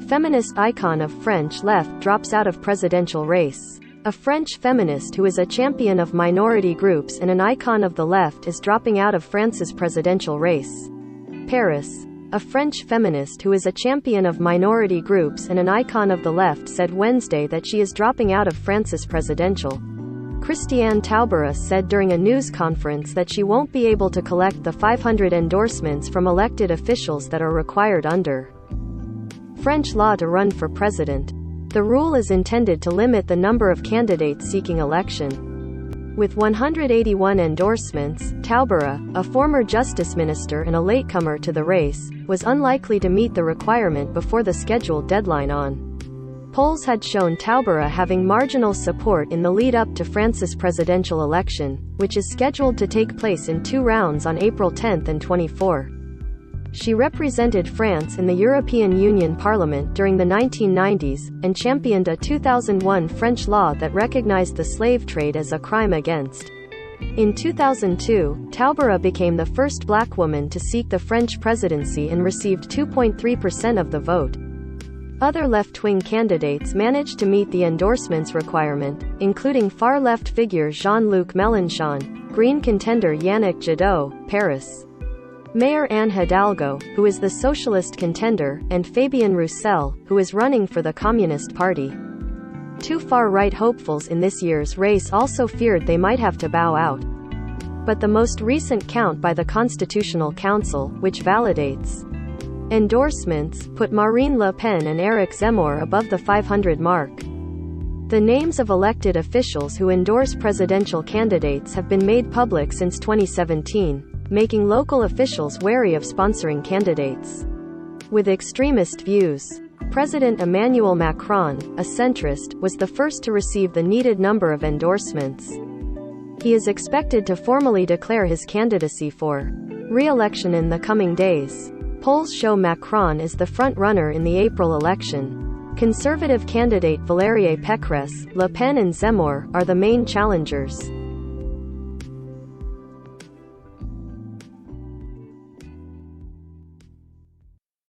Feminist icon of French left drops out of presidential race. A French feminist who is a champion of minority groups and an icon of the left is dropping out of France's presidential race. Paris. A French feminist who is a champion of minority groups and an icon of the left said Wednesday that she is dropping out of France's presidential. Christiane Taubira said during a news conference that she won't be able to collect the 500 endorsements from elected officials that are required under French law to run for president. The rule is intended to limit the number of candidates seeking election. With 181 endorsements, Taubira, a former justice minister and a latecomer to the race, was unlikely to meet the requirement before the scheduled deadline on. Polls had shown Taubira having marginal support in the lead-up to France's presidential election, which is scheduled to take place in 2 rounds on April 10 and 24. She represented France in the European Union Parliament during the 1990s, and championed a 2001 French law that recognized the slave trade as a crime against. In 2002, Taubira became the first black woman to seek the French presidency and received 2.3% of the vote. Other left-wing candidates managed to meet the endorsements requirement, including far-left figure Jean-Luc Mélenchon, Green contender Yannick Jadot, Paris Mayor Anne Hidalgo, who is the socialist contender, and Fabien Roussel, who is running for the Communist Party. 2 far-right hopefuls in this year's race also feared they might have to bow out. But the most recent count by the Constitutional Council, which validates endorsements, put Marine Le Pen and Éric Zemmour above the 500 mark. The names of elected officials who endorse presidential candidates have been made public since 2017, making local officials wary of sponsoring candidates with extremist views. President Emmanuel Macron, a centrist, was the first to receive the needed number of endorsements. He is expected to formally declare his candidacy for re-election in the coming days. Polls show Macron is the front-runner in the April election. Conservative candidate Valérie Pécresse, Le Pen and Zemmour are the main challengers.